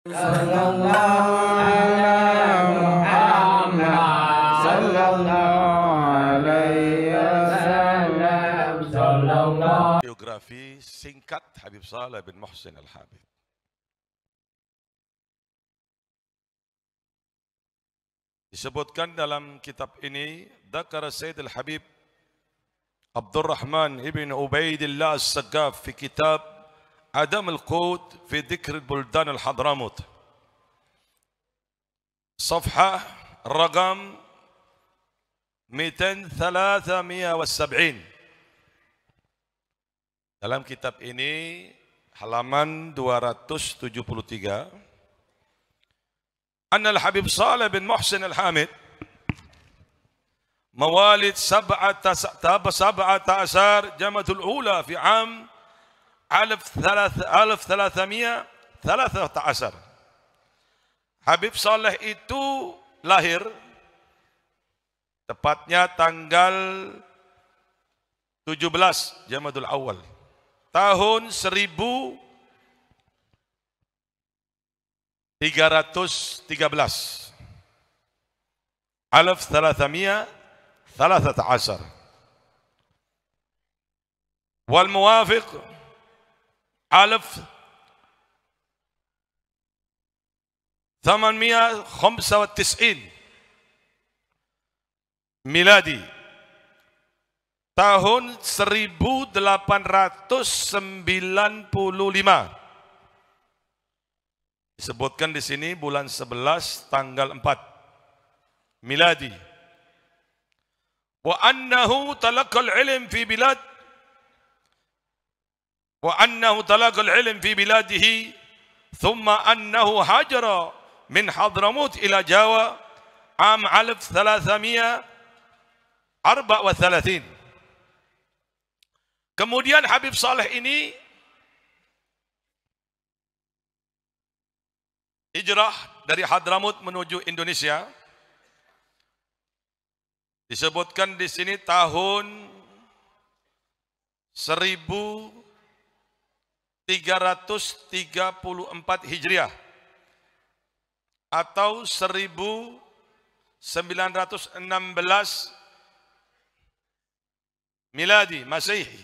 Sallallahu ala Muhammad sallallahu alaihi wasallam sallallahu. Biografi singkat Habib Saleh bin Muhsin Al-Hamid. Disebutkan dalam kitab ini, Dzakara Sayyid Al-Habib Abdurrahman ibn Ubaidillah As-Saggaf fi kitab Adam Al-Qud fi Dzikr Buldan Al-Hadramut. Safhah raqam 2370. Dalam kitab ini halaman 273. Anna Al-Habib Saleh bin Muhsin Al-Hamid موالد 17 جمادى الأولى في عام 1313. Habib Saleh itu lahir tepatnya tanggal 17 Jamadul Awal tahun 1313. 1313 والموافق 1895 miladi, tahun 1895. Disebutkan di sini bulan 11 tanggal 4 miladi. Wa annahu talaqal ilm fi biladihi thumma annahu hajara min Hadramut ila Jawa am 1334. Kemudian Habib Saleh ini hijrah dari Hadramut menuju Indonesia. Disebutkan di sini tahun 1334 Hijriah atau 1916 Miladi Masehi.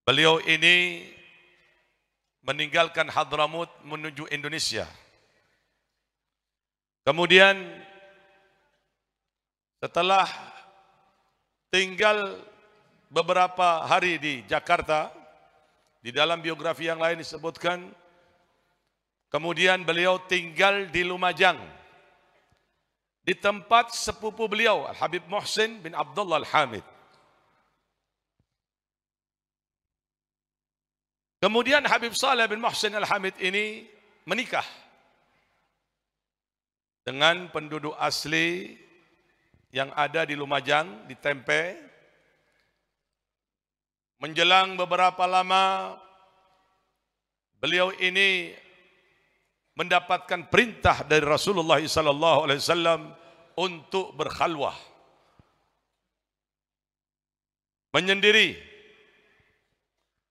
Beliau ini meninggalkan Hadramut menuju Indonesia. Kemudian setelah tinggal beberapa hari di Jakarta, di dalam biografi yang lain disebutkan, kemudian beliau tinggal di Lumajang, di tempat sepupu beliau, Al-Habib Muhsin bin Abdullah Al-Hamid. Kemudian Habib Saleh bin Muhsin Al-Hamid ini menikah dengan penduduk asli yang ada di Lumajang, di Tempe. Menjelang beberapa lama, beliau ini mendapatkan perintah dari Rasulullah SAW untuk berkhalwah, menyendiri,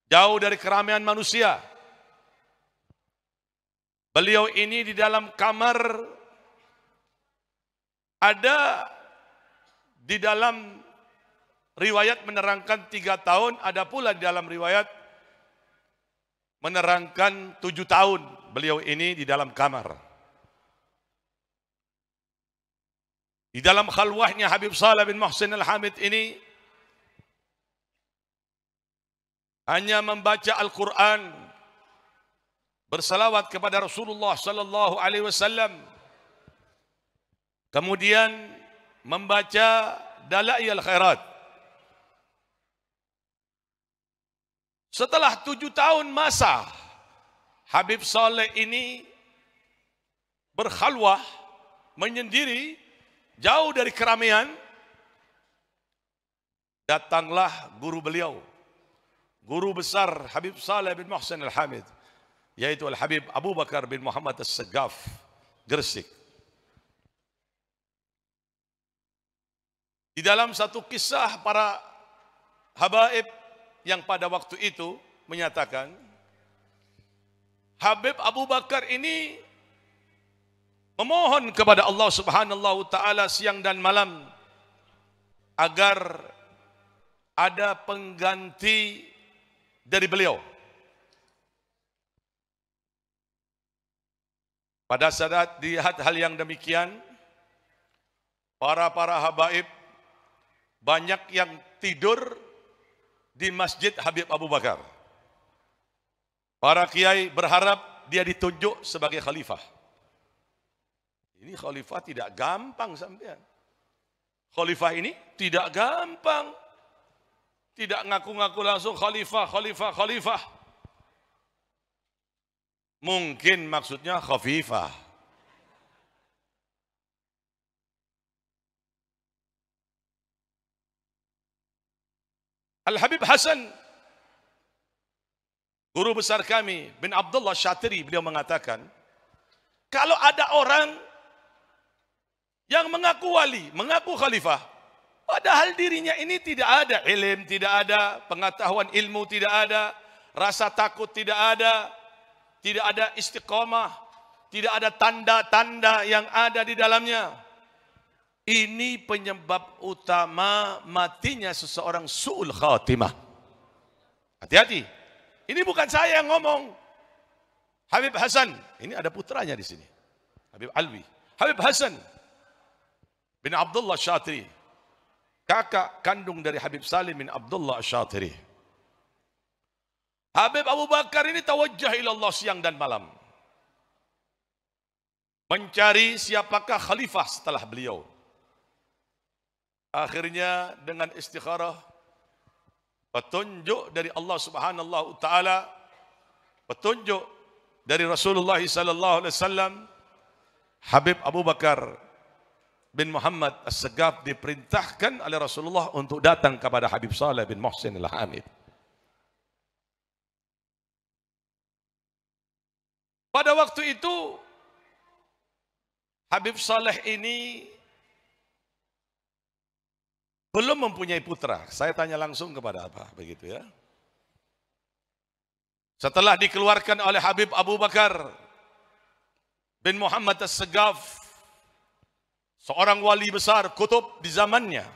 jauh dari keramaian manusia. Beliau ini di dalam kamar, ada di dalam riwayat menerangkan 3 tahun, ada pula di dalam riwayat menerangkan 7 tahun beliau ini di dalam kamar. Di dalam khalwahnya Habib Saleh bin Muhsin Al-Hamid ini hanya membaca Al-Quran, bersalawat kepada Rasulullah sallallahu alaihi wasallam, kemudian membaca Dalail Khairat. Setelah 7 tahun masa Habib Saleh ini berkhalwah, menyendiri, jauh dari keramaian, datanglah guru beliau, guru besar Habib Saleh bin Muhsin Al-Hamid, yaitu Al-Habib Abu Bakar bin Muhammad As-Saggaf, Gresik. Di dalam satu kisah para habaib yang pada waktu itu menyatakan, Habib Abu Bakar ini memohon kepada Allah Subhanahu wa taala siang dan malam agar ada pengganti dari beliau. Pada saat dilihat hal yang demikian, para habaib banyak yang tidur di Masjid Habib Abu Bakar. Para kiai berharap dia ditunjuk sebagai khalifah. Ini khalifah tidak gampang sampean. Khalifah ini tidak gampang. Tidak ngaku-ngaku langsung khalifah. Mungkin maksudnya khafifah. Al-Habib Hasan, guru besar kami, bin Abdullah Syatiri, beliau mengatakan, kalau ada orang yang mengaku wali, mengaku khalifah, padahal dirinya ini tidak ada ilmu, tidak ada pengetahuan ilmu, tidak ada rasa takut, tidak ada istiqomah, tidak ada tanda-tanda yang ada di dalamnya. Ini penyebab utama matinya seseorang su'ul khatimah. Hati-hati. Ini bukan saya yang ngomong. Habib Hasan, ini ada putranya di sini. Habib Alwi. Habib Hasan bin Abdullah Syatiri, kakak kandung dari Habib Salim bin Abdullah Syatiri. Habib Abu Bakar ini tawajjah ila Allah siang dan malam, mencari siapakah khalifah setelah beliau. Akhirnya dengan istikharah, petunjuk dari Allah Subhanahu wa taala, petunjuk dari Rasulullah sallallahu alaihi wasallam, Habib Abu Bakar bin Muhammad As-Segaf diperintahkan oleh Rasulullah untuk datang kepada Habib Saleh bin Muhsin Al-Hamid. Pada waktu itu Habib Saleh ini belum mempunyai putra. Saya tanya langsung kepada apa begitu ya. Setelah dikeluarkan oleh Habib Abu Bakar bin Muhammad As-Segaf, seorang wali besar kutub di zamannya,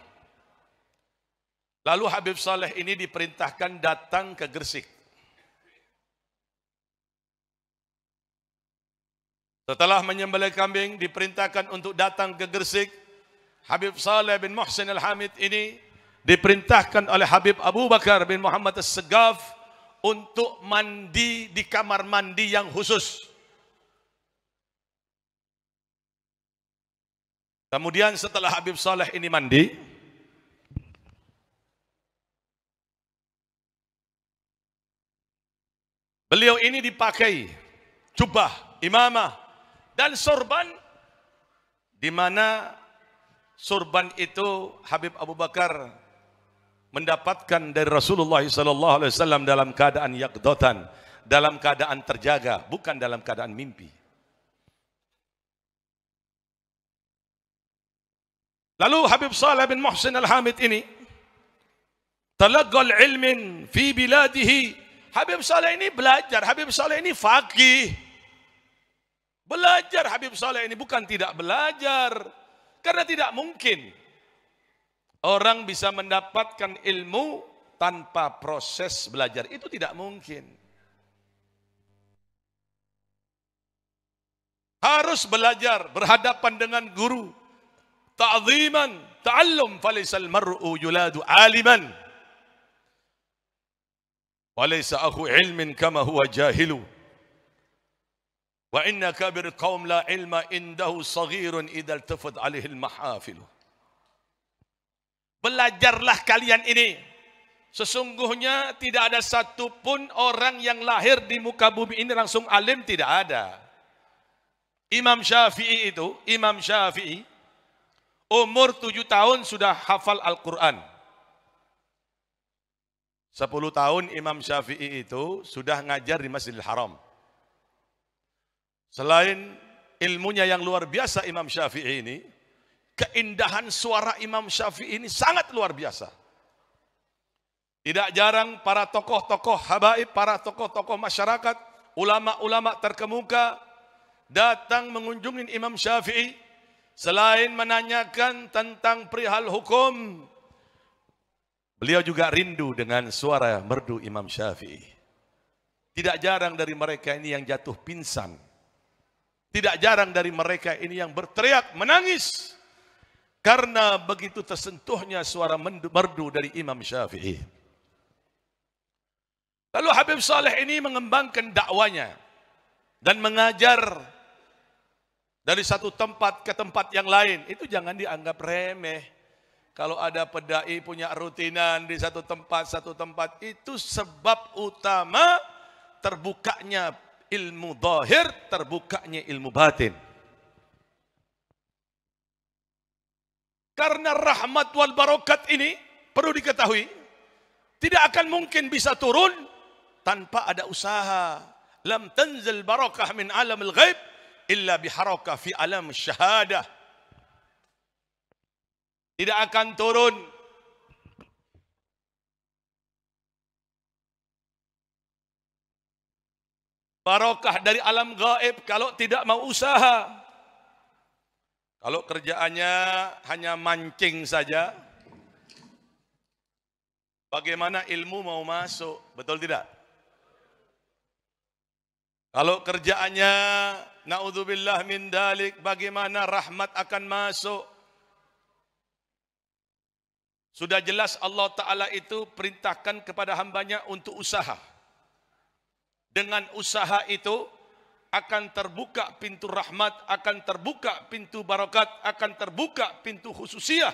lalu Habib Saleh ini diperintahkan datang ke Gresik. Setelah menyembelih kambing, diperintahkan untuk datang ke Gresik. Habib Saleh bin Muhsin Al-Hamid ini diperintahkan oleh Habib Abu Bakar bin Muhammad As-Segaf untuk mandi di kamar mandi yang khusus. Kemudian setelah Habib Saleh ini mandi, beliau ini dipakai jubah, imamah, dan sorban, di mana sorban itu Habib Abu Bakar mendapatkan dari Rasulullah SAW dalam keadaan yaqdatan, dalam keadaan terjaga, bukan dalam keadaan mimpi. Lalu Habib Saleh bin Muhsin Al-Hamid ini talaqal ilmin fi biladihi. Habib Saleh ini belajar, Habib Saleh ini faqih. Belajar Habib Saleh ini, bukan tidak belajar. Karena tidak mungkin orang bisa mendapatkan ilmu tanpa proses belajar. Itu tidak mungkin. Harus belajar, berhadapan dengan guru. Ta'ziman, ta'allum, falaisal mar'u yuladu aliman. Walaisa akhu ilmin kama huwa jahilu. Wa inna kabir qaum la ilma indahu saghirun idza iltafat alaihi al-mahafilu. Belajarlah kalian ini. Sesungguhnya tidak ada satupun orang yang lahir di muka bumi ini langsung alim, tidak ada. Imam Syafi'i itu, Imam Syafi'i umur 7 tahun sudah hafal Al-Quran. 10 tahun Imam Syafi'i itu sudah ngajar di Masjidil Haram. Selain ilmunya yang luar biasa Imam Syafi'i ini, keindahan suara Imam Syafi'i ini sangat luar biasa. Tidak jarang para tokoh-tokoh habaib, para tokoh-tokoh masyarakat ulama-ulama terkemuka datang mengunjungi Imam Syafi'i. Selain menanyakan tentang perihal hukum, beliau juga rindu dengan suara merdu Imam Syafi'i. Tidak jarang dari mereka ini yang jatuh pingsan. Tidak jarang dari mereka ini yang berteriak, menangis. Karena begitu tersentuhnya suara merdu dari Imam Syafi'i. Lalu Habib Saleh ini mengembangkan dakwanya dan mengajar dari satu tempat ke tempat yang lain. Itu jangan dianggap remeh. Kalau ada pedai punya rutinan di satu tempat itu sebab utama terbukanya ilmu zahir, terbukanya ilmu batin. Karena rahmat wal barokat ini perlu diketahui, tidak akan mungkin bisa turun tanpa ada usaha. Lam tanzil barakah min alamil ghaib illa biharakah fi alam syahadah. Tidak akan turun barakah dari alam gaib kalau tidak mau usaha. Kalau kerjaannya hanya mancing saja, bagaimana ilmu mau masuk? Betul tidak? Kalau kerjaannya naudzubillah min dalik, bagaimana rahmat akan masuk? Sudah jelas Allah Ta'ala itu perintahkan kepada hambanya untuk usaha. Dengan usaha itu akan terbuka pintu rahmat, akan terbuka pintu barakat, akan terbuka pintu khususiyah.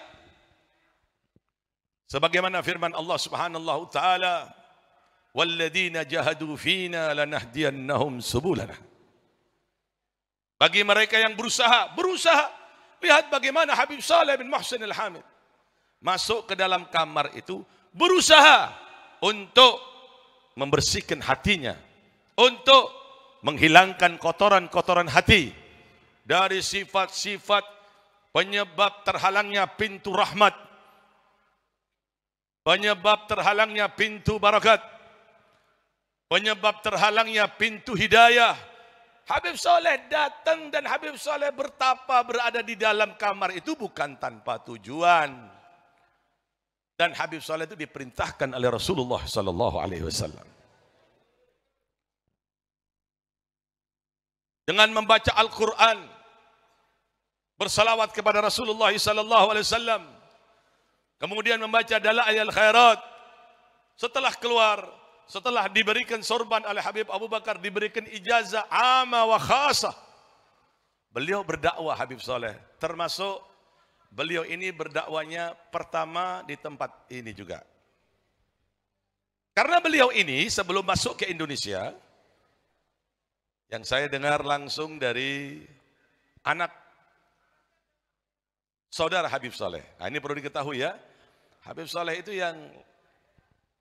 Sebagaimana firman Allah Subhanahu wa taala, "Walladzina jahadu fina lanahdiyannahum subulana." Bagi mereka yang berusaha. Lihat bagaimana Habib Saleh bin Muhsin Al-Hamid masuk ke dalam kamar itu, berusaha untuk membersihkan hatinya, untuk menghilangkan kotoran-kotoran hati dari sifat-sifat penyebab terhalangnya pintu rahmat, penyebab terhalangnya pintu barakat, penyebab terhalangnya pintu hidayah. Habib Saleh datang dan Habib Saleh bertapa berada di dalam kamar itu bukan tanpa tujuan. Dan Habib Saleh itu diperintahkan oleh Rasulullah sallallahu alaihi wasallam dengan membaca Al-Quran, bersalawat kepada Rasulullah sallallahu alaihi wasallam, kemudian membaca Dalail Khairat. Setelah keluar, setelah diberikan sorban oleh Habib Abu Bakar, diberikan ijazah amma wa khasah, beliau berdakwah Habib Saleh. Termasuk beliau ini berdakwanya pertama di tempat ini juga. Karena beliau ini sebelum masuk ke Indonesia, yang saya dengar langsung dari anak saudara Habib Saleh. Nah, ini perlu diketahui ya. Habib Saleh itu yang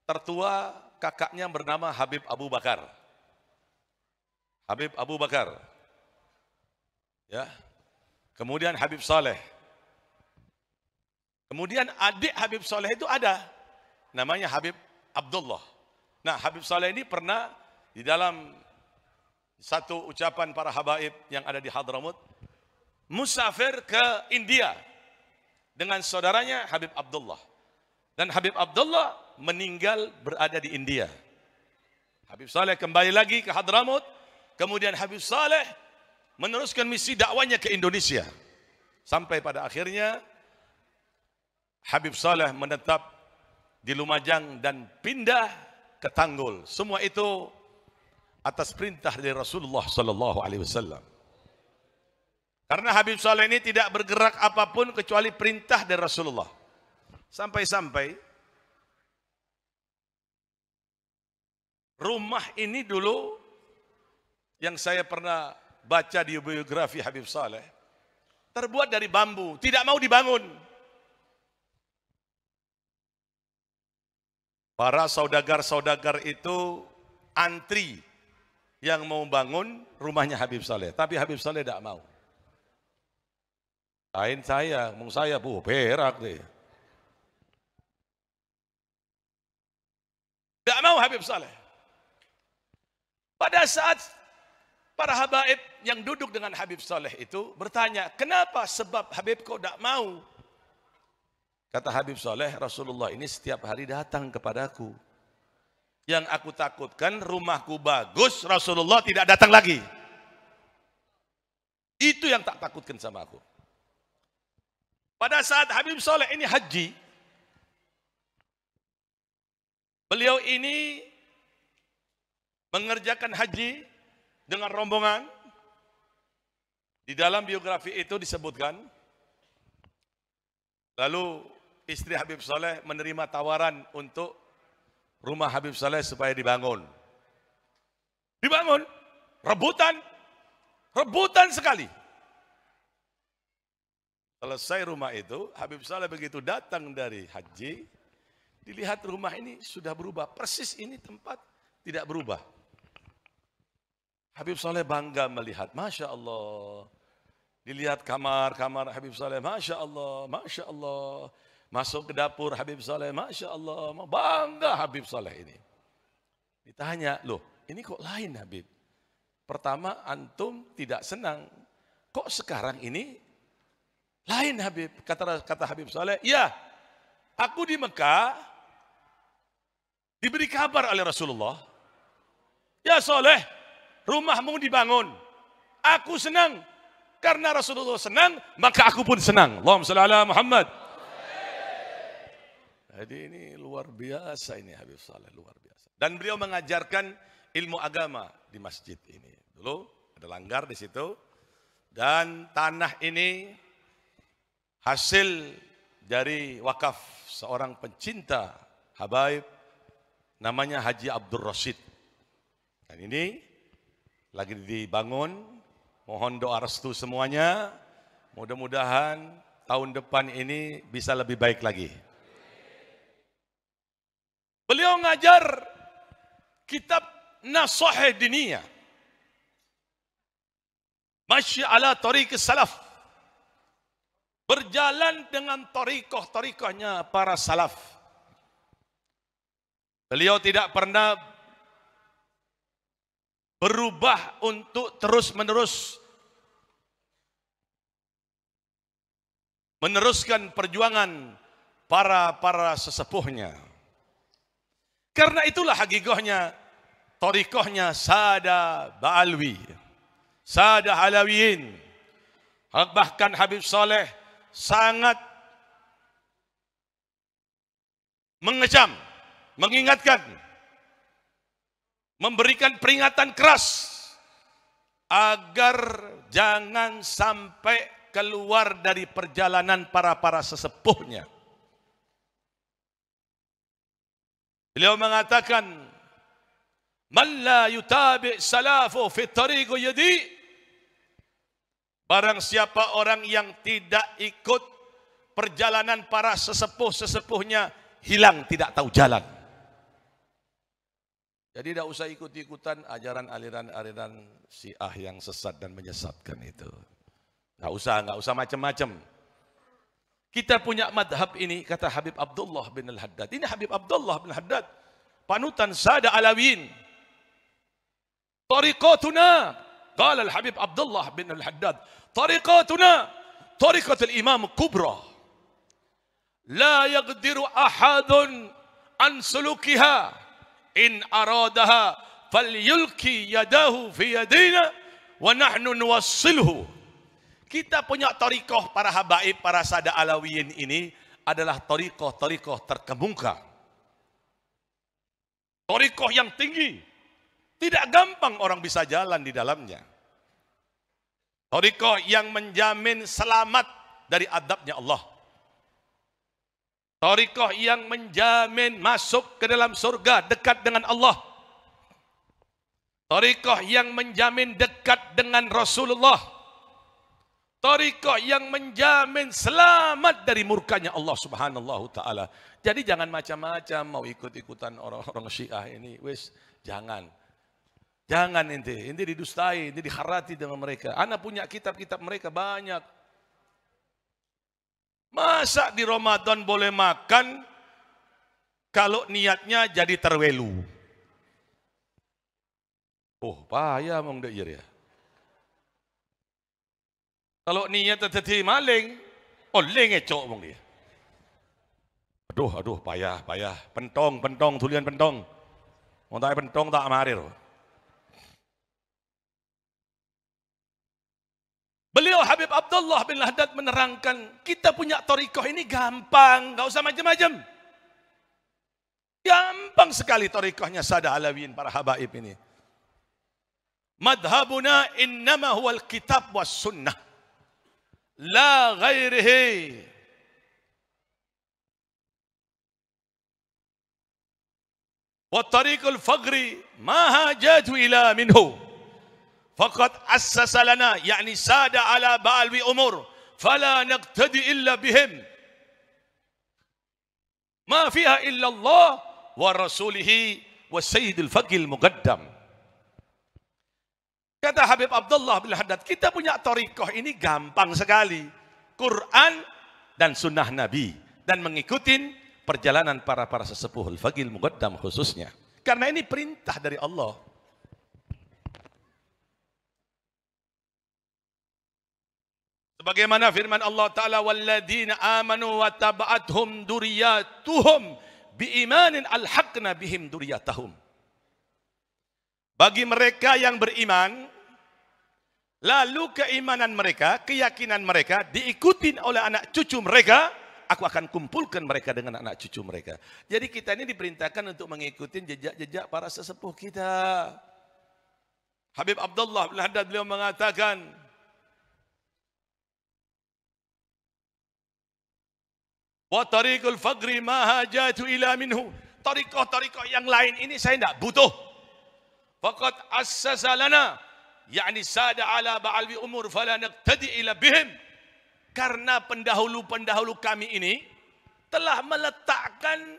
tertua, kakaknya bernama Habib Abu Bakar. Habib Abu Bakar. Ya. Kemudian Habib Saleh. Kemudian adik Habib Saleh itu ada, namanya Habib Abdullah. Nah, Habib Saleh ini pernah di dalam satu ucapan para habaib yang ada di Hadramut, musafir ke India dengan saudaranya Habib Abdullah. Dan Habib Abdullah meninggal berada di India. Habib Saleh kembali lagi ke Hadramut, kemudian Habib Saleh meneruskan misi dakwanya ke Indonesia. Sampai pada akhirnya Habib Saleh menetap di Lumajang dan pindah ke Tanggul. Semua itu atas perintah dari Rasulullah sallallahu alaihi wasallam. Karena Habib Saleh ini tidak bergerak apapun kecuali perintah dari Rasulullah. Sampai-sampai rumah ini dulu yang saya pernah baca di biografi Habib Saleh terbuat dari bambu, tidak mau dibangun. Para saudagar-saudagar itu antri yang mau bangun rumahnya Habib Saleh, tapi Habib Saleh tidak mau. Lain saya, mau saya berak deh. Tidak mau Habib Saleh. Pada saat para habaib yang duduk dengan Habib Saleh itu bertanya, kenapa sebab Habib kok tidak mau? Kata Habib Saleh, Rasulullah ini setiap hari datang kepadaku. Yang aku takutkan rumahku bagus, Rasulullah tidak datang lagi. Itu yang tak takutkan sama aku. Pada saat Habib Saleh ini haji, beliau ini mengerjakan haji dengan rombongan. Di dalam biografi itu disebutkan, lalu istri Habib Saleh menerima tawaran untuk rumah Habib Saleh supaya dibangun. Dibangun, rebutan sekali. Selesai rumah itu, Habib Saleh begitu datang dari haji, dilihat rumah ini sudah berubah, persis ini tempat tidak berubah. Habib Saleh bangga melihat, Masya Allah. Dilihat kamar Habib Saleh, Masya Allah, Masya Allah. Masuk ke dapur Habib Saleh, Masya Allah. Bangga Habib Saleh ini. Ditanya, loh ini kok lain Habib? Pertama antum tidak senang. Kok sekarang ini lain Habib? Kata Habib Saleh, ya aku di Mekah diberi kabar oleh Rasulullah. Ya Saleh, rumahmu dibangun. Aku senang. Karena Rasulullah senang, maka aku pun senang. Allahumma shalli ala Muhammad. Jadi ini luar biasa ini Habib Saleh, luar biasa. Dan beliau mengajarkan ilmu agama di masjid ini. Dulu ada langgar di situ. Dan tanah ini hasil dari wakaf seorang pencinta habaib namanya Haji Abdul Rashid. Dan ini lagi dibangun. Mohon doa restu semuanya. Mudah-mudahan tahun depan ini bisa lebih baik lagi. Beliau ngajar kitab Nashah Diniyah. Masya ala tariq salaf. Berjalan dengan tariqah-tariqahnya para salaf. Beliau tidak pernah berubah untuk terus-menerus meneruskan perjuangan para sesepuhnya. Karena itulah hakikahnya tariqahnya Sada Ba'alwi, Sada Alawiyin. Bahkan Habib Saleh sangat mengecam, mengingatkan, memberikan peringatan keras agar jangan sampai keluar dari perjalanan para sesepuhnya. Beliau mengatakan, "Man la yutabi' salafu fi tariq yadi." Barang siapa orang yang tidak ikut perjalanan para sesepuh-sesepuhnya, hilang, tidak tahu jalan. Jadi tidak usah ikut-ikutan ajaran aliran-aliran Syiah yang sesat dan menyesatkan itu. Nggak usah macam-macam. Kita punya madhab ini, kata Habib Abdullah bin Al-Haddad. Ini Habib Abdullah bin Al-Haddad, panutan Sada Alawiyin. Tariqatuna, qala Al-Habib Abdullah bin Al-Haddad, tariqatuna, tariqatul Imam Kubra. La yaqdiru ahadun an sulukiha. In aradaha falyulki yadahu fi yadina wa nahnu nuwassilhu. Kita punya tariqah para habaib, para Sada Alawiyin ini adalah tariqah terkemuka. Tariqah yang tinggi. Tidak gampang orang bisa jalan di dalamnya. Tariqah yang menjamin selamat dari adabnya Allah. Tariqah yang menjamin masuk ke dalam surga, dekat dengan Allah. Tariqah yang menjamin dekat dengan Rasulullah. Tariqah yang menjamin selamat dari murkanya Allah Subhanahu Ta'ala. Jadi jangan macam-macam mau ikut-ikutan orang-orang Syiah ini. Wis, jangan. Jangan inti didustai, inti dikharati dengan mereka. Ana punya kitab-kitab mereka banyak. Masa di Ramadan boleh makan kalau niatnya jadi terwelu? Oh, payah mong dak ya. Kalau niat tadi maling, oleh ngecok mong dia. Aduh, payah. Pentong, tulian pentong. Mau tak pentong tak marir. Beliau Habib Abdullah bin Lahdad menerangkan, kita punya thariqah ini gampang, enggak usah macam-macam. Gampang sekali thariqahnya Sadah Alawiyin, para habaib ini. Madhabuna innama huwal kitab was sunnah. La ghairihi. Wa tariqul fagri ma hajatu ila minhu. Faqad assasa lana, yakni sada ala ba'alwi umur, fala naqtadi illa bihim. Ma fiha illa Allah wa rasulihi wa sayyidil faqil muqaddam. Kata Habib Abdullah bin Lahdad, kita punya thariqah ini gampang sekali. Quran dan sunnah Nabi. Dan mengikuti perjalanan para sesepuh al-faqil muqaddam khususnya. Karena ini perintah dari Allah. Sebagaimana firman Allah Ta'ala, walladzina amanu wa taba'athum duriyatuhum biimanin alhaqna bihim duriyatahum. Bagi mereka yang beriman, lalu keimanan mereka, keyakinan mereka diikuti oleh anak cucu mereka, aku akan kumpulkan mereka dengan anak cucu mereka. Jadi kita ini diperintahkan untuk mengikuti jejak-jejak para sesepuh kita. Habib Abdullah bin Lahdad beliau mengatakan, wa tariqul fagri ma hajatu ila minhu. Tariqah yang lain ini saya tidak butuh. Faqad assasa lana, yakni sada ala ba'alwi umur fala naqtadi ila bihim. Karena pendahulu-pendahulu kami ini telah meletakkan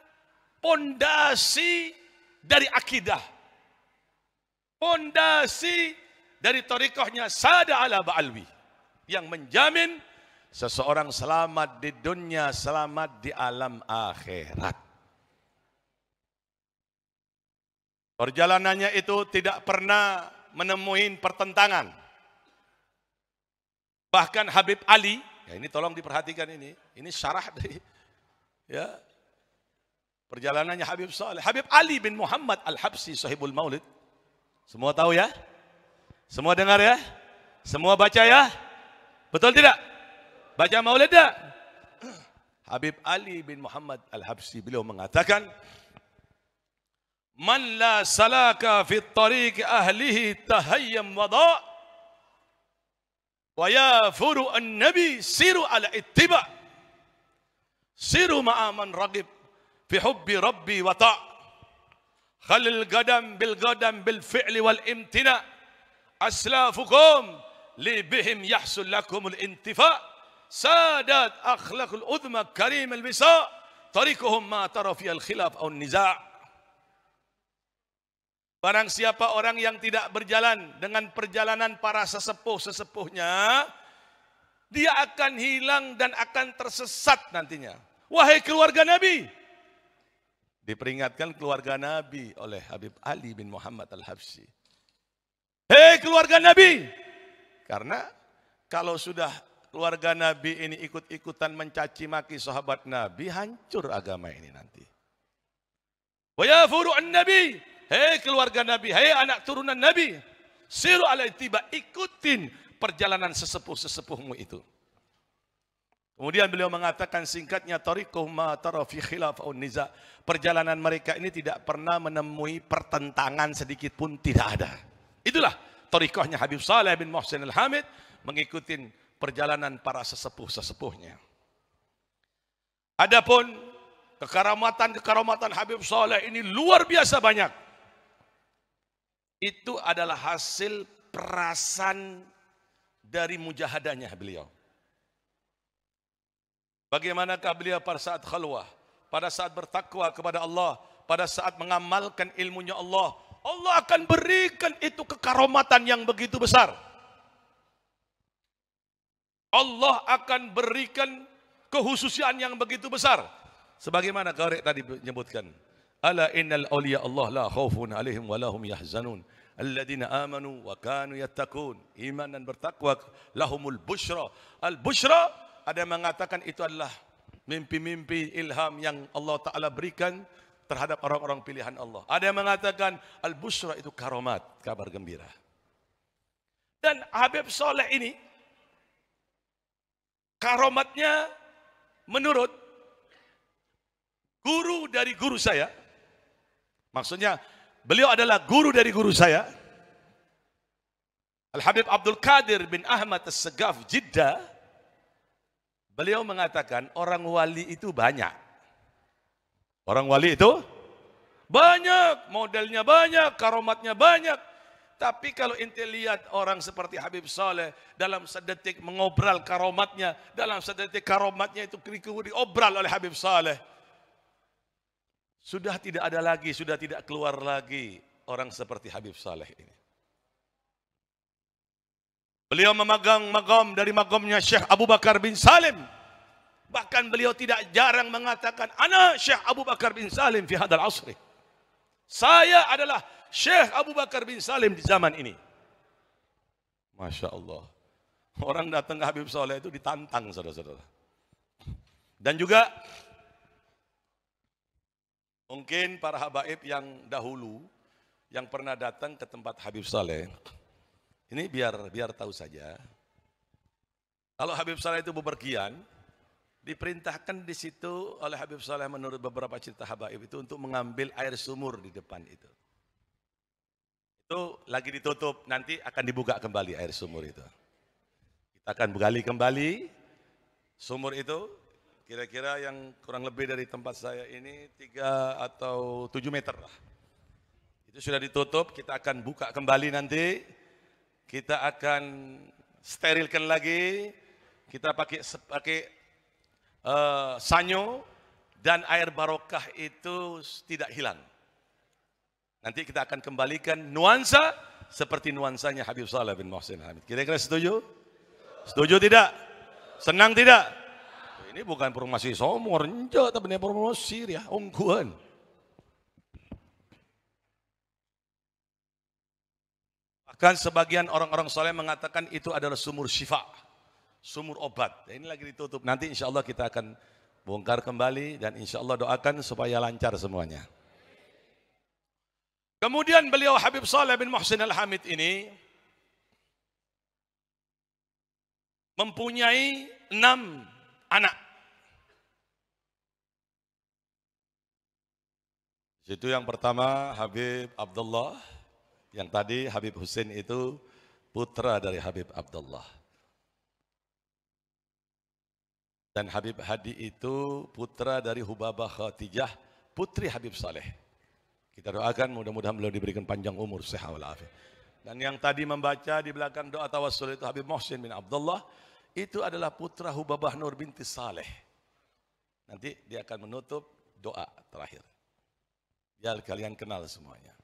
pondasi dari akidah. Pondasi dari tariqahnya sada ala ba'alwi. Yang menjamin seseorang selamat di dunia, selamat di alam akhirat. Perjalanannya itu tidak pernah menemui pertentangan. Bahkan Habib Ali, ya ini tolong diperhatikan ini syarah dari ya perjalanannya Habib Saleh. Habib Ali bin Muhammad Al-Habsyi Sahibul Maulid. Semua tahu ya? Semua dengar ya? Semua baca ya? Betul tidak? Baca maulid tak? Habib Ali bin Muhammad Al-Habsyi beliau mengatakan, man la salaka fi tariq ahlihi tahayyam wada' wa yafuru an-nabi siru ala ittiba' siru ma'a man ragib fi hubbi rabbi wa ta' khalil gadam bil fi'li wal imtina' aslafukum li bihim yahsul lakumul intifa' sadat akhlaqul udma karim al-bisa' tariquhum ma tara fi al-khilaf aw an-niza'. Barang siapa orang yang tidak berjalan dengan perjalanan para sesepuh-sesepuhnya, dia akan hilang dan akan tersesat nantinya. Wahai keluarga Nabi, diperingatkan keluarga Nabi oleh Habib Ali bin Muhammad Al-Habsyi. Hei keluarga Nabi, karena kalau sudah keluarga Nabi ini ikut-ikutan mencaci maki sahabat Nabi, hancur agama ini nanti. Wa yafuru an-nabi, hei keluarga Nabi, hei anak turunan Nabi, siru ala ittiba, ikutin perjalanan sesepuh-sesepuhmu itu. Kemudian beliau mengatakan singkatnya, tariquhum ma tara fi khilaf aw niza. Perjalanan mereka ini tidak pernah menemui pertentangan sedikit pun, tidak ada. Itulah tariqahnya Habib Saleh bin Muhsin Al-Hamid, mengikuti perjalanan para sesepuh-sesepuhnya. Adapun kekaramatan Habib Saleh ini luar biasa banyak. Itu adalah hasil perasan dari mujahadahnya beliau. Bagaimanakah beliau pada saat khalwah, pada saat bertakwa kepada Allah, pada saat mengamalkan ilmunya Allah, Allah akan berikan itu kekaromatan yang begitu besar. Allah akan berikan kehususian yang begitu besar. Sebagaimana Qarek tadi menyebutkan, ala innal awliya Allah la khaufun alaihim wa lahum yahzanun. alladzina amanu wa kanu yattaqun. Iman dan bertakwa lahumul busyra. Al-busyra ada yang mengatakan itu adalah mimpi-mimpi ilham yang Allah Ta'ala berikan terhadap orang-orang pilihan Allah. Ada yang mengatakan al-busyra itu karomat, kabar gembira. Dan Habib Saleh ini karomatnya menurut guru dari guru saya. Maksudnya beliau adalah guru dari guru saya, Al-Habib Abdul Qadir bin Ahmad As-Segaf Jeddah. Beliau mengatakan orang wali itu banyak. Orang wali itu banyak, modelnya banyak, karomatnya banyak. Tapi kalau ente lihat orang seperti Habib Saleh dalam sedetik mengobrol karomatnya, dalam sedetik karomatnya itu diobral oleh Habib Saleh. Sudah tidak ada lagi, sudah tidak keluar lagi orang seperti Habib Saleh ini. Beliau memegang magam dari magamnya Syekh Abu Bakar bin Salim. Bahkan beliau tidak jarang mengatakan, ana Syekh Abu Bakar bin Salim fi hadal asri. Saya adalah Syekh Abu Bakar bin Salim di zaman ini. Masya Allah. Orang datang ke Habib Saleh itu ditantang, saudara-saudara. Dan juga mungkin para habaib yang dahulu yang pernah datang ke tempat Habib Saleh, ini biar tahu saja. Kalau Habib Saleh itu bepergian, diperintahkan di situ oleh Habib Saleh menurut beberapa cerita habaib itu untuk mengambil air sumur di depan itu. Itu lagi ditutup, nanti akan dibuka kembali air sumur itu. Kita akan gali kembali sumur itu. Kira-kira yang kurang lebih dari tempat saya ini 3 atau 7 meter lah. Itu sudah ditutup, kita akan buka kembali nanti. Kita akan sterilkan lagi. Kita pakai sanyo dan air barokah itu tidak hilang. Nanti kita akan kembalikan nuansa seperti nuansanya Habib Saleh bin Muhsin Hamid. Kira-kira setuju? Setuju tidak? Senang tidak? Ini bukan promosi somor, enggak, tapi ini promosi ya, ungguan. Bahkan sebagian orang-orang soleh mengatakan itu adalah sumur syifa, sumur obat. Ini lagi ditutup, nanti insya Allah kita akan bongkar kembali dan insya Allah doakan supaya lancar semuanya. Kemudian beliau Habib Saleh bin Muhsin Al-Hamid ini mempunyai 6 anak. Itu yang pertama Habib Abdullah, yang tadi Habib Husin itu putra dari Habib Abdullah. Dan Habib Hadi itu putra dari Hubabah Khatijah, putri Habib Saleh. Kita doakan mudah-mudahan beliau diberikan panjang umur, sehat walafiat. Dan yang tadi membaca di belakang doa tawassul itu Habib Muhsin bin Abdullah, itu adalah putra Hubabah Nur binti Saleh. Nanti dia akan menutup doa terakhir. Biar kalian kenal semuanya.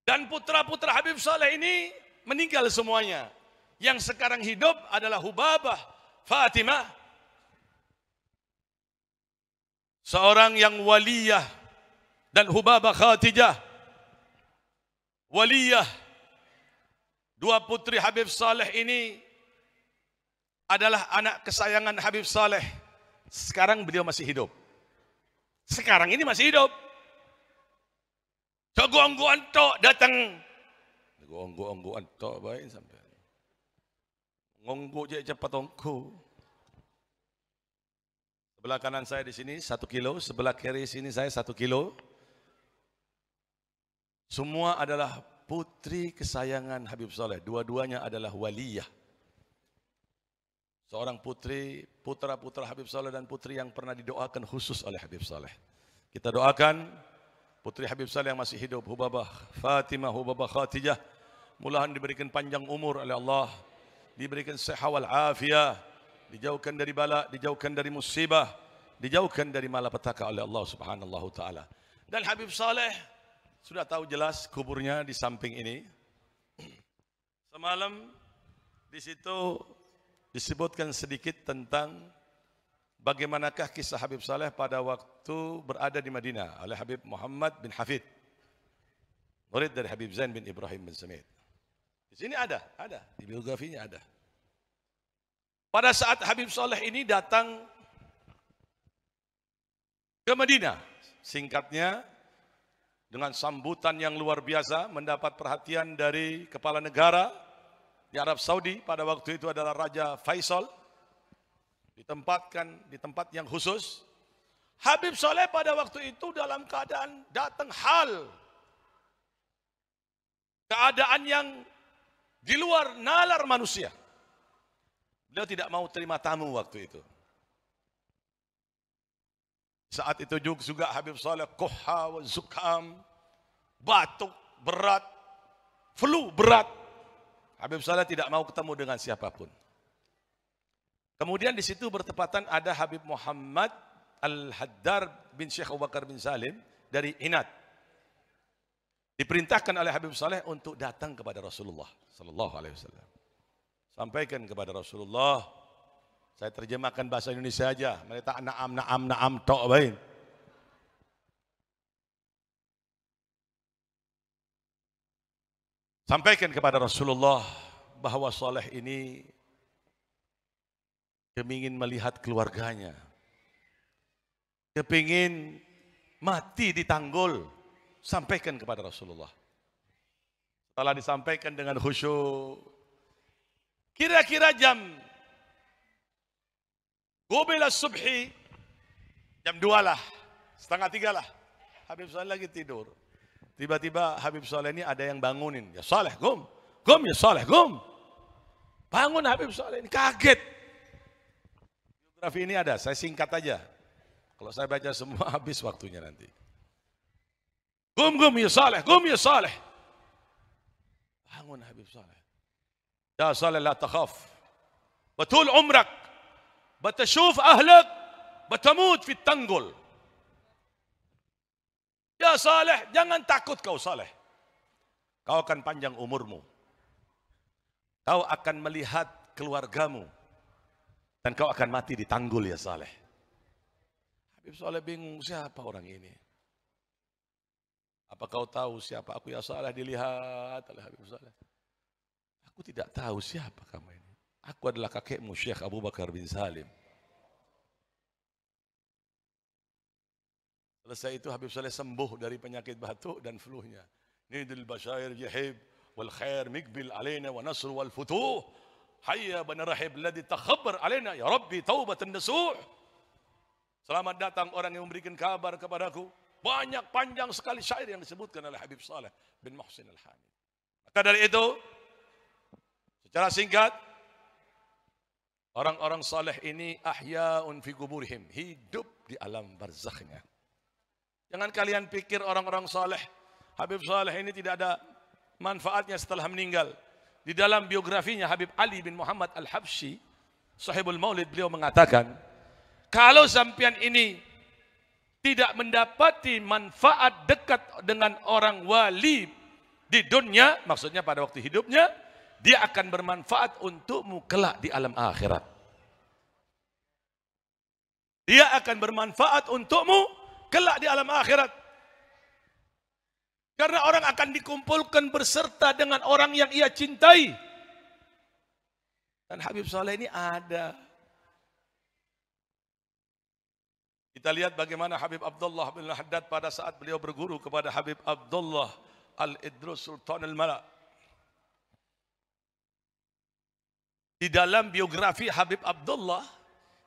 Dan putra-putra Habib Saleh ini meninggal semuanya. Yang sekarang hidup adalah Hubabah Fatimah, seorang yang waliyah, dan Hubabah Khatijah, waliyah. Dua putri Habib Saleh ini adalah anak kesayangan Habib Saleh. Sekarang beliau masih hidup. Sekarang ini masih hidup. Gonggo antok datang. Gonggo antok baik sampai. Ngonggo je cepat ongko. Sebelah kanan saya di sini 1 kilo, sebelah kiri sini saya 1 kilo. Semua adalah putri kesayangan Habib Saleh. Dua-duanya adalah waliyah. Seorang putri, putra-putra Habib Saleh dan putri yang pernah didoakan khusus oleh Habib Saleh. Kita doakan putri Habib Saleh yang masih hidup, Hubabah Fatimah, Hubabah Khatijah, mudah-mudahan diberikan panjang umur oleh Allah, diberikan sehat wal afiat, dijauhkan dari bala, dijauhkan dari musibah, dijauhkan dari malapetaka oleh Allah Subhanahu taala. Dan Habib Saleh sudah tahu jelas kuburnya di samping ini. Semalam di situ disebutkan sedikit tentang bagaimanakah kisah Habib Saleh pada waktu berada di Madinah oleh Habib Muhammad bin Hafid. murid dari Habib Zain bin Ibrahim bin Samit. Di sini ada, di biografinya ada. Pada saat Habib Saleh ini datang ke Madinah, singkatnya dengan sambutan yang luar biasa, mendapat perhatian dari kepala negara di Arab Saudi, pada waktu itu adalah Raja Faisal, ditempatkan di tempat yang khusus. Habib Saleh pada waktu itu dalam keadaan datang hal, keadaan yang di luar nalar manusia. Beliau tidak mau terima tamu waktu itu. Saat itu juga Habib Saleh kuha wa zukam, batuk berat, flu berat. Habib Saleh tidak mau ketemu dengan siapapun. Kemudian di situ bertepatan ada Habib Muhammad Al-Haddar bin Syekh Abu Bakar bin Salim dari Inat. Diperintahkan oleh Habib Saleh untuk datang kepada Rasulullah sallallahu alaihi wasallam. Sampaikan kepada Rasulullah. Saya terjemahkan bahasa Indonesia aja. Mereka na'am tok bain. Sampaikan kepada Rasulullah bahwa Saleh ini kepingin melihat keluarganya, kepingin mati di Tanggul. Sampaikan kepada Rasulullah. Setelah disampaikan dengan khusyuk, kira-kira jam Qubila subhi, jam 2 lah, setengah 3 lah, Habib Saleh lagi tidur. Tiba-tiba Habib Saleh ini ada yang bangunin. Ya Saleh, gum ya Saleh, gum. Bangun Habib Saleh ini, kaget. Biografi ini ada, saya singkat aja. Kalau saya baca semua habis waktunya nanti. Gum ya Saleh, gum ya Saleh. Bangun Habib Saleh. Ya Saleh la takhaf. Betul umrak. Batashuf ahlak. Batamut fit Tanggul. Ya Saleh, jangan takut kau Saleh. Kau akan panjang umurmu. Kau akan melihat keluargamu. Dan kau akan mati di Tanggul ya Saleh. Habib Saleh bingung, siapa orang ini? Apa kau tahu siapa aku ya Saleh? Dilihat oleh Habib Saleh. Aku tidak tahu siapa kamu ini. Aku adalah kakekmu Syekh Abu Bakar bin Salim. Selesai itu Habib Saleh sembuh dari penyakit batuk dan flu-nya. Nidil basyair jahib wal khair mikbil alaina wa nasr wal futuh. Hayya banarahib ladhi takhabbar alaina ya Rabbi taubatan nasuh. Selamat datang orang yang memberikan kabar kepadaku. Banyak panjang sekali syair yang disebutkan oleh Habib Saleh bin Muhsin Al-Hamid. Maka dari itu, secara singkat, orang-orang saleh ini ahya'un fi kuburihim, hidup di alam barzakhnya. Jangan kalian pikir orang-orang saleh, Habib Saleh ini tidak ada manfaatnya setelah meninggal. Di dalam biografinya Habib Ali bin Muhammad Al-Habsyi, Sahibul Maulid, beliau mengatakan, kalau sampean ini tidak mendapati manfaat dekat dengan orang wali di dunia, maksudnya pada waktu hidupnya, dia akan bermanfaat untukmu kelak di alam akhirat. Dia akan bermanfaat untukmu kelak di alam akhirat. Karena orang akan dikumpulkan berserta dengan orang yang ia cintai. Dan Habib Saleh ini ada. Kita lihat bagaimana Habib Abdullah bin Al-Haddad pada saat beliau berguru kepada Habib Abdullah Al-Idrus Sultan Al-Mala. Di dalam biografi Habib Abdullah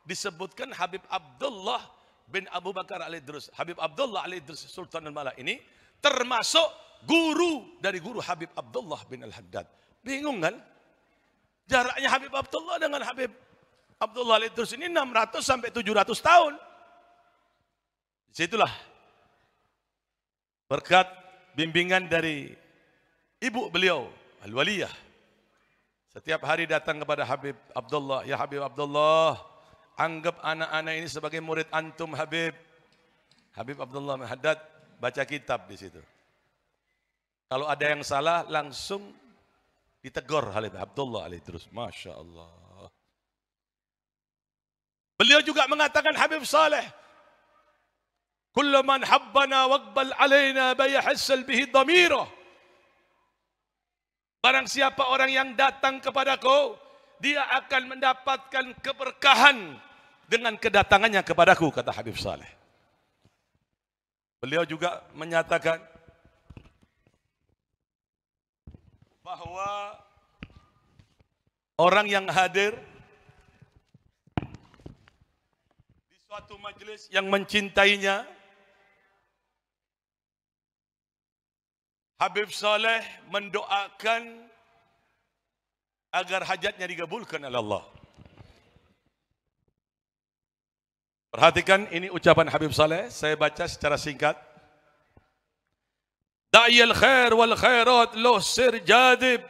disebutkan Habib Abdullah bin Abu Bakar Al-Idrus. Habib Abdullah Al-Idrus Sultan Al-Mala ini termasuk guru dari guru Habib Abdullah bin Al-Haddad. Bingung kan? Jaraknya Habib Abdullah dengan Habib Abdullah Al-Idrus ini 600 sampai 700 tahun. Disitulah berkat bimbingan dari ibu beliau, Al-Waliyah. Setiap hari datang kepada Habib Abdullah, ya Habib Abdullah, anggap anak-anak ini sebagai murid antum Habib. Habib Abdullah Al-Haddad baca kitab di situ. Kalau ada yang salah langsung ditegur Habib Abdullah Al-Idrus. Masya Allah. Beliau juga mengatakan Habib Saleh, kullu man habbana waqbal alaina bayahassal bihi dhamirah Barang siapa orang yang datang kepadaku, dia akan mendapatkan keberkahan dengan kedatangannya kepadaku, kata Habib Saleh. Beliau juga menyatakan bahwa orang yang hadir di suatu majelis yang mencintainya, Habib Saleh mendoakan agar hajatnya dikabulkan oleh Allah. Perhatikan, ini ucapan Habib Saleh, saya baca secara singkat. Da'iyal khair wal khairat loh sir jadib,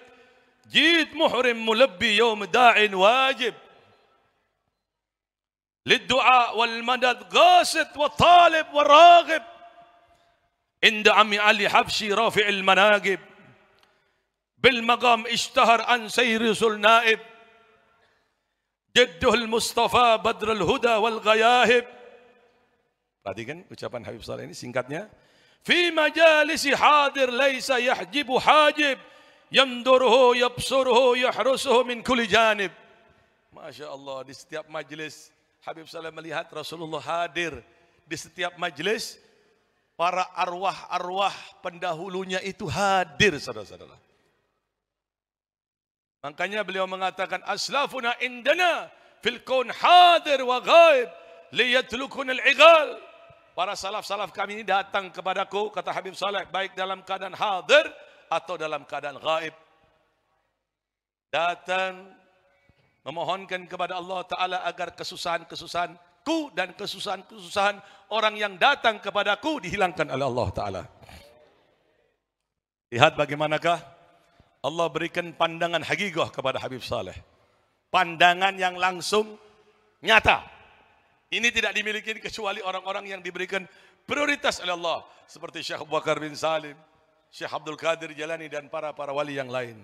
jid muhrim mulabbi yawm da'in wajib, للدعاء والمدد قاصد وطالب وراغب عند عمي علي حبشي رافع المناقب بالمقام اشتهر عن سير النائب جده المصطفى بدر الهدى والغياهب. Perhatikan ucapan Habib Saleh ini singkatnya. في مجالس حاضر ليس يحجب حاجب ينظره يبصره يحرسه من كل جانب. Masya Allah, di setiap majelis Habib Saleh melihat Rasulullah hadir. Di setiap majelis para arwah-arwah pendahulunya itu hadir, saudara-saudara. Makanya beliau mengatakan aslafuna indana fil kaun hadir wa ghaib liyatlukun al-igal. Para salaf-salaf kami ini datang kepadaku, kata Habib Saleh, baik dalam keadaan hadir atau dalam keadaan ghaib. Datang memohonkan kepada Allah Ta'ala agar kesusahan-kesusahanku dan kesusahan-kesusahan orang yang datang kepadaku dihilangkan oleh Allah Ta'ala. Lihat bagaimanakah Allah berikan pandangan hakikah kepada Habib Saleh. Pandangan yang langsung nyata. Ini tidak dimiliki kecuali orang-orang yang diberikan prioritas oleh Allah. Seperti Syekh Abu Bakar bin Salim, Syekh Abdul Qadir Jalani dan para wali yang lain.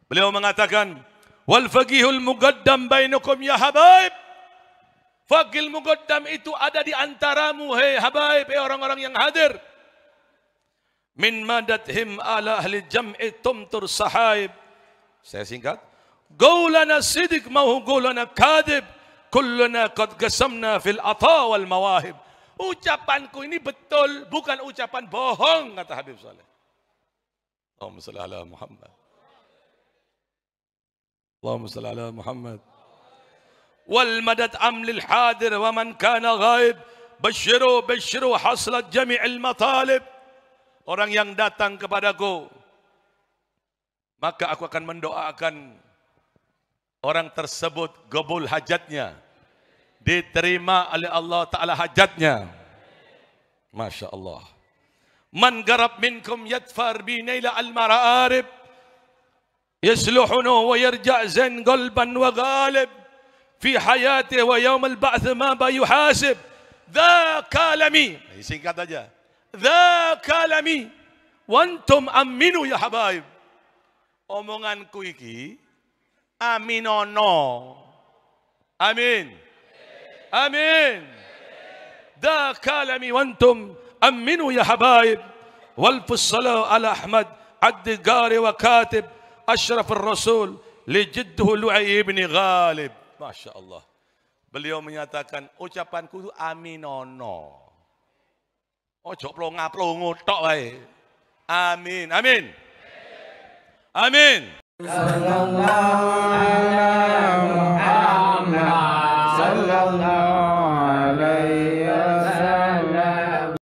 Beliau mengatakan, wal faqihul muqaddam bainakum ya habaib. Faqih muqaddam itu ada di antaramu, hei habaib, hei orang-orang yang hadir. Min madadhim ala ahli jam'i tumtur sahaib. Saya singkat. Qaulana sidik mahu qaulana kadib. Kulluna qad qasamna fil ata wal mawahib. Ucapanku ini betul, bukan ucapan bohong, kata Habib Saleh. Allahumma salli ala Muhammad. Allahumma salli ala Muhammad. Wal madad amlil hadir wa man kana ghaib. Bashiru haslat jami'il matalib. Orang yang datang kepadaku, maka aku akan mendoakan orang tersebut qabul hajatnya, diterima oleh Allah Ta'ala hajatnya. Masya Allah. Man garab minkum yadfar binayla al-mara'arib yasluhunu wa yarja' zan qalban wa ghalib fi hayati wa yawm al-ba'th ma bayuhasib dha kalami. Singkat aja. Dha kalami wantum aminu ya habaib. Omonganku iki aminono. Amin. Amin. Dha kalami wantum aminu ya habaib. Wal fussalau ala Ahmad Addi Gari wa Katib Ashraf al-Rasul li jidduhu Lu'ay ibn Ghalib. Masya Allah. Beliau menyatakan ucapanku itu aminono. Ojo plonga-plongo tok wae. Amin. Amin. Amin. Sallallahu alaihi Muhammad sallallahu